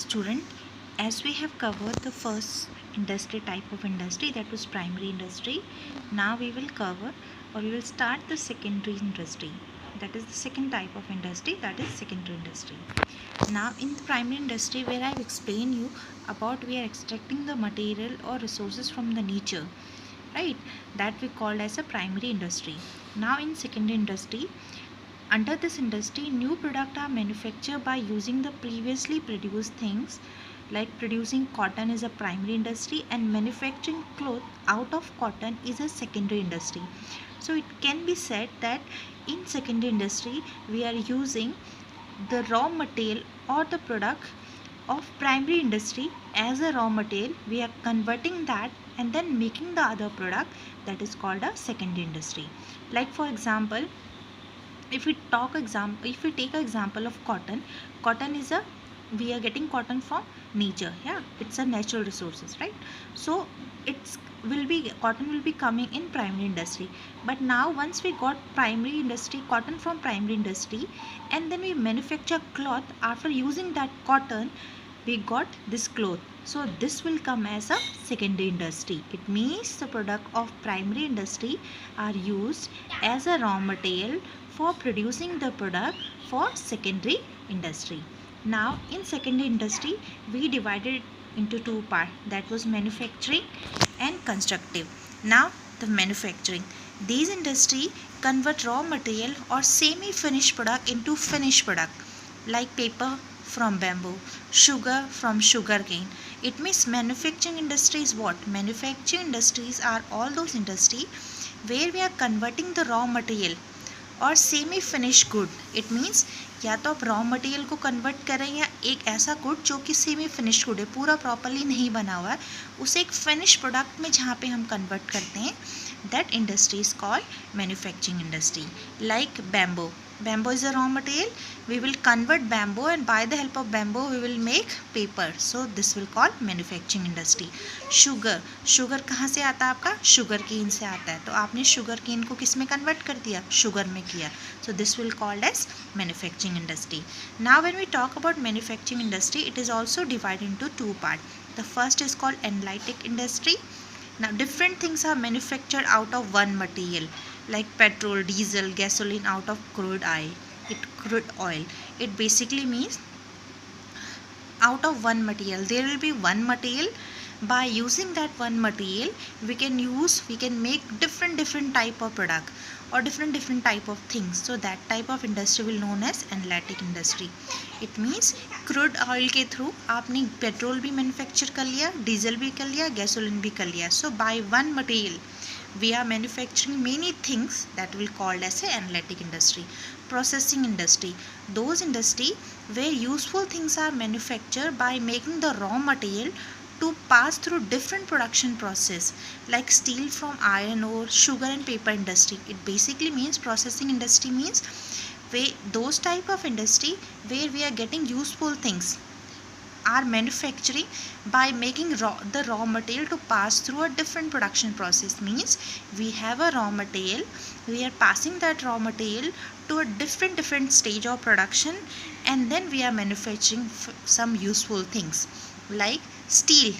Student, as we have covered the first industry type of industry, that was primary industry, now we will cover or we will start the secondary industry, that is the second type of industry, that is secondary industry. Now in the primary industry, where I have explained you about we are extracting the material or resources from the nature, right, that we called as a primary industry. Now in secondary industry, under this industry, new products are manufactured by using the previously produced things, like producing cotton is a primary industry and manufacturing cloth out of cotton is a secondary industry. So it can be said that in secondary industry we are using the raw material or the product of primary industry as a raw material. We are converting that and then making the other product, that is called a secondary industry. Like for example, if we take an example of cotton is a, we are getting cotton from nature, yeah, it's a natural resources, right? So it's will be cotton will be coming in primary industry. But now once we got primary industry cotton from primary industry and then we manufacture cloth after using that cotton, we got this cloth, so this will come as a secondary industry. It means the product of primary industry are used as a raw material for producing the product for secondary industry. Now in secondary industry we divided it into two parts, that was manufacturing and constructive. Now the manufacturing, these industry convert raw material or semi finished product into finished product, like paper from bamboo, sugar from sugarcane. It means manufacturing industry is what? Manufacturing industries are all those industry where we are converting the raw material और semi finish good. It means या तो आप raw material को convert करें या एक ऐसा good जो कि सेमी फिनिश गुड है, पूरा प्रॉपरली नहीं बना हुआ है, उसे एक फिनिश प्रोडक्ट में जहाँ पे हम कन्वर्ट करते हैं, that industry is called manufacturing industry. Like bamboo, bamboo is a raw material, we will convert bamboo and by the help of bamboo we will make paper, so this will call manufacturing industry. sugar कहाँ से आता है आपका? sugar cane से आता है, तो आपने sugar cane को किस में convert कर दिया? sugar में किया, so this will called as manufacturing industry. Now when we talk about manufacturing industry, it is also divided into two parts. The first is called analytic industry. Now different things are manufactured out of one material, like petrol, diesel, gasoline out of crude oil. It basically means out of one material. There will be one material. By using that one material, we can make different type of product or different type of things. So that type of industry will known as analytic industry. It means crude oil के through आपने petrol भी manufacture कर लिया, diesel भी कर लिया, gasoline भी कर लिया. So by one material we are manufacturing many things, that will called as a analytic industry. Processing industry, those industry where useful things are manufactured by making the raw material to pass through different production process, like steel from iron ore, sugar and paper industry. It basically means processing industry means where those type of industry where we are getting useful things are manufacturing by making the raw material to pass through a different production process. Means we have a raw material, we are passing that raw material to a different stage of production, and then we are manufacturing some useful things. Like steel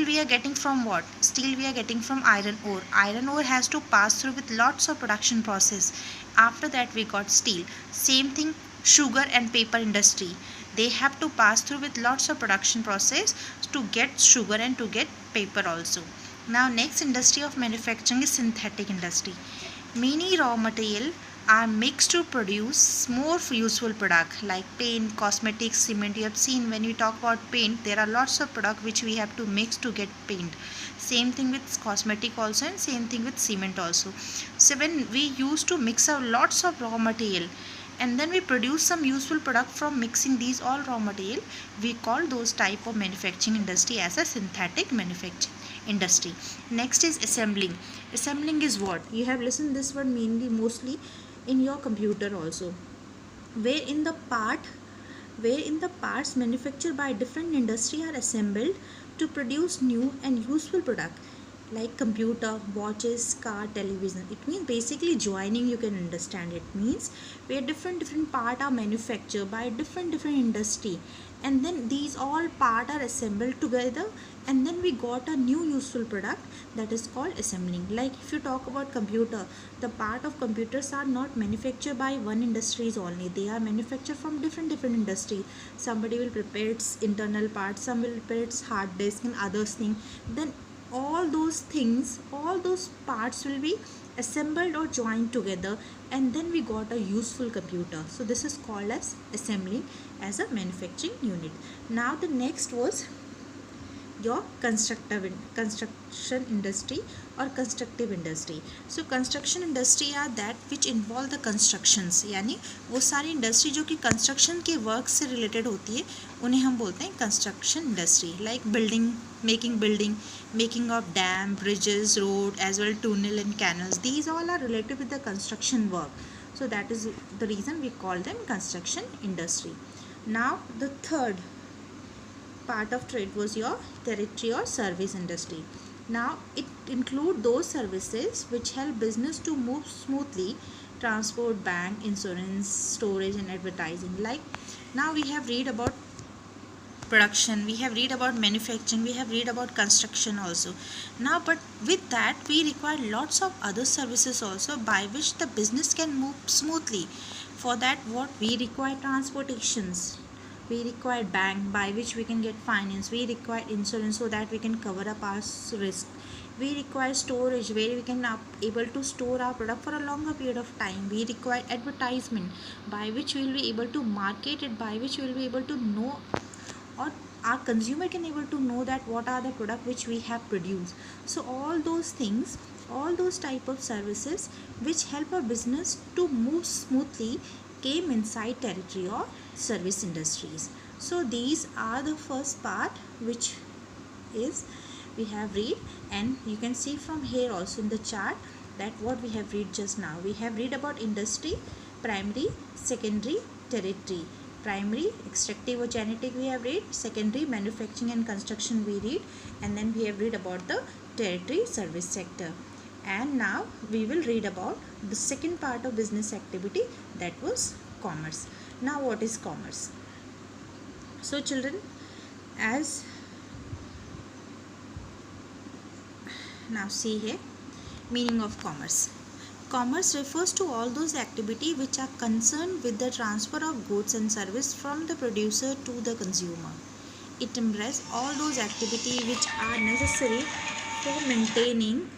we are getting from what? Steel we are getting from iron ore has to pass through with lots of production process. After that we got steel. Same thing sugar and paper industry, they have to pass through with lots of production process to get sugar and to get paper also. Now next industry of manufacturing is synthetic industry. Many raw material are mixed to produce more useful product, like paint, cosmetics, cement. You have seen when we talk about paint, there are lots of product which we have to mix to get paint. Same thing with cosmetic also, and same thing with cement also. So when we used to mix up lots of raw material and then we produce some useful product from mixing these all raw material, we call those type of manufacturing industry as a synthetic manufacturing industry. Next is assembling. Assembling is what? You have listened this word mostly in your computer also, where in the parts manufactured by different industry are assembled to produce new and useful product, like computer, watches, car, television. It means basically joining, you can understand. It means where different part are manufactured by different industry, and then these all part are assembled together, and then we got a new useful product that is called assembling. Like if you talk about computer, the part of computers are not manufactured by one industries only, they are manufactured from different industry. Somebody will prepare its internal parts, some will prepare its hard disk and others thing, then all those things, all those parts will be assembled or joined together, and then we got a useful computer. So this is called as assembling as a manufacturing unit. Now the next was your construction industry or constructive industry. So construction industry are that which involve the constructions, यानी वो सारी industry जो कि construction के work से related होती है उन्हें हम बोलते हैं construction industry. Like building, making of dam, bridges, road, as well tunnel and canals. These all are related with the construction work. So that is the reason we call them construction industry. Now the third part of trade was your territory or service industry. Now it include those services which help business to move smoothly: transport, bank, insurance, storage and advertising. Like now we have read about production, we have read about manufacturing, we have read about construction also. Now but with that we require lots of other services also by which the business can move smoothly. For that what we require? Transportations, we require bank by which we can get finance, we require insurance so that we can cover up our risk, we require storage where we can able to store our product for a longer period of time, we require advertisement by which we will be able to market it, by which we will be able to know or our consumer can able to know that what are the product which we have produced. So all those things, all those type of services which help a business to move smoothly came inside territory or service industries. So these are the first part which is we have read, and you can see from here also in the chart that what we have read just now. We have read about industry, primary, secondary, territory. Primary extractive or genetic we have read, secondary manufacturing and construction we read, and then we have read about the territory service sector. And now we will read about the second part of business activity, that was commerce. Now what is commerce? So children, as now see here, meaning of commerce. Commerce refers to all those activities which are concerned with the transfer of goods and service from the producer to the consumer. It embraces all those activities which are necessary for maintaining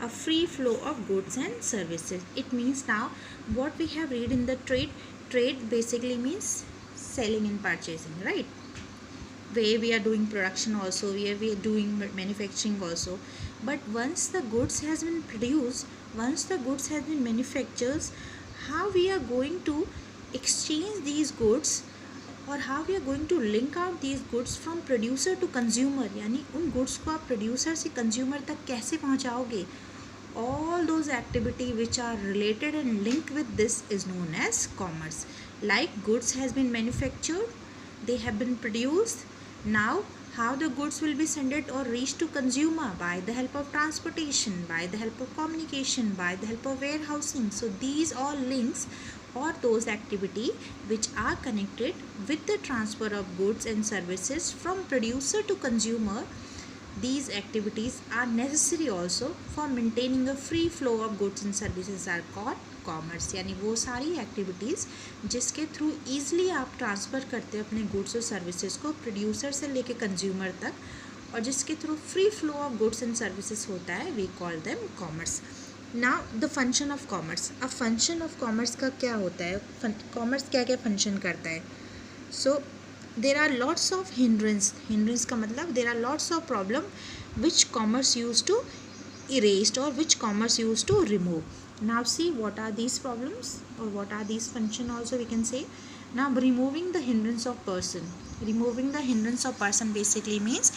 a free flow of goods and services. It means now what we have read in the trade basically means selling and purchasing, right? Where we are doing production also, where we are doing manufacturing also. But once the goods has been produced, once the goods has been manufactured, how we are going to exchange these goods और how we are going to link out these goods from producer to consumer, यानी उन goods को आप producer से consumer तक कैसे पहुँचाओगे? All those activity which are related and linked with this is known as commerce. Like goods has been manufactured, they have been produced. Now how the goods will be sent or reached to consumer? By the help of transportation, by the help of communication, by the help of warehousing. So these all links or those activity which are connected with the transfer of goods and services from producer to consumer, these activities are necessary also for maintaining a free flow of goods and services are called commerce. यानी वो सारी activities जिसके through easily आप transfer करते हैं अपने goods और services को प्रोड्यूसर से लेके कंज्यूमर तक, और जिसके through free flow of goods and services होता है, we call them commerce. Now the function of commerce. अब फंक्शन ऑफ कॉमर्स का क्या होता है? कॉमर्स क्या क्या फंक्शन करता है? So there are lots of hindrance का मतलब there are lots of problem which commerce use to erased or which commerce used to remove. Now see what are these problems or what are these function also we can say. Now removing the hindrance of person. Removing the hindrance of person basically means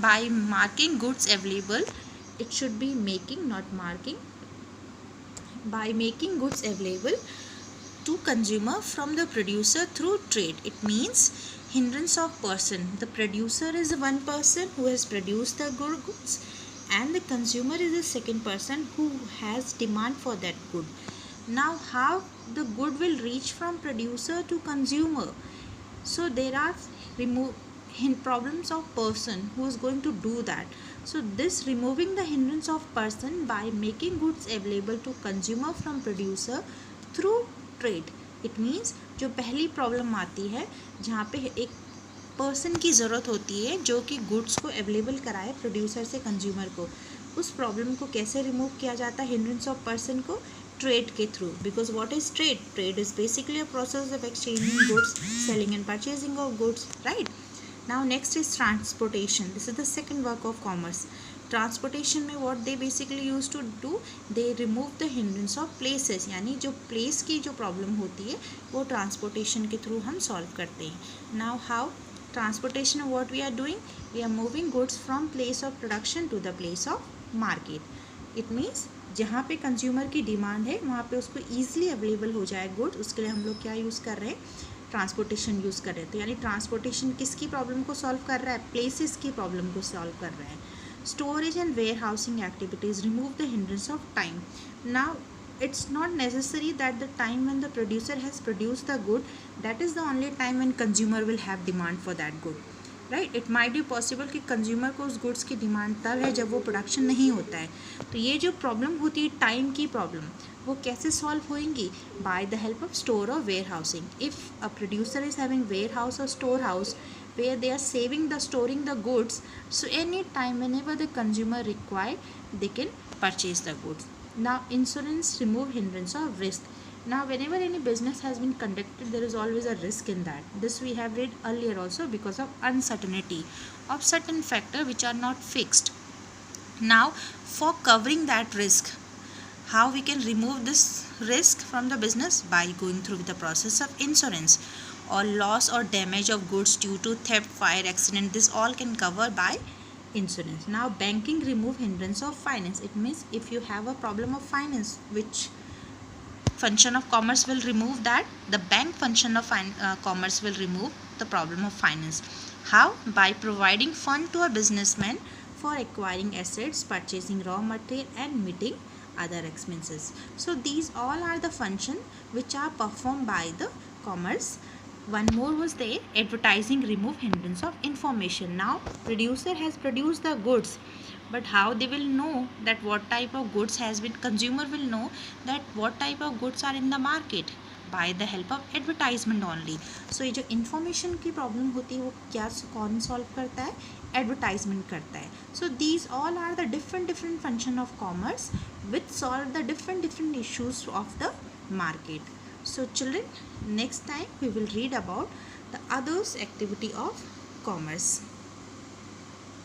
by marking goods available, it should be making not marking. By making goods available to consumer from the producer through trade, it means hindrance of person. The producer is one person who has produced the goods, and the consumer is the second person who has demand for that good. Now how the good will reach from producer to consumer? So there are remove problems of person who is going to do that. So this removing the hindrance of person by making goods available to consumer from producer through trade. It means जो पहली problem आती है जहाँ पे एक person की ज़रूरत होती है जो कि गुड्स को अवेलेबल कराए प्रोड्यूसर से कंज्यूमर को, उस प्रॉब्लम को कैसे रिमूव किया जाता है हिंड्रेंस ऑफ पर्सन को? ट्रेड के through. Because what is trade? Trade is basically a process of exchanging goods, selling and purchasing of goods, right. Now next is transportation. This is the second work of commerce. Transportation में what they basically use to do, they remove the hindrance of places, यानी जो place की जो problem होती है वो transportation के through हम सॉल्व करते हैं. Now how? Transportation, what we are doing, we are moving goods from place of production to the place of market. It means जहाँ पे कंज्यूमर की डिमांड है वहाँ पे उसको ईजिली अवेलेबल हो जाए गुड, उसके लिए हम लोग क्या यूज़ कर रहे हैं? ट्रांसपोर्टेशन यूज़ कर रहे हैं. तो यानी ट्रांसपोर्टेशन किसकी प्रॉब्लम को सॉल्व कर रहा है? प्लेसेस की प्रॉब्लम को सॉल्व कर रहा है. Storage and warehousing activities remove the hindrance of time. Now it's not necessary that the time when the producer has produced the good, that is the only time when consumer will have demand for that good, right. It might be possible कि consumer को उस goods की demand तब है जब वो production नहीं होता है. तो ये जो problem होती है time की problem, वो कैसे solve होएंगी? by the help of store or warehousing. If a producer is having warehouse or storehouse where they are saving the storing the goods, so any time whenever the consumer require, they can purchase the goods. Now insurance remove hindrance of risk. Now whenever any business has been conducted, there is always a risk in that. This we have read earlier also, because of uncertainty of certain factor which are not fixed. Now for covering that risk, how we can remove this risk from the business? By going through the process of insurance. Or loss or damage of goods due to theft, fire, accident, this all can cover by insurance. Now banking remove hindrance of finance. It means if you have a problem of finance, which function of commerce will remove that? The bank function of commerce will remove the problem of finance. How? By providing fund to a businessman for acquiring assets, purchasing raw material and meeting other expenses. So these all are the function which are performed by the commerce. One more was there, advertising remove hindrance of information. Now producer has produced the goods, but how they will know that what type of goods has been, consumer will know that what type of goods are in the market? by the help of advertisement only. So ये जो information की problem होती है वो क्या कौन solve करता है? Advertisement करता है. So these all are the different function of commerce which solve the different issues of the market. So children, next time we will read about the others activity of commerce.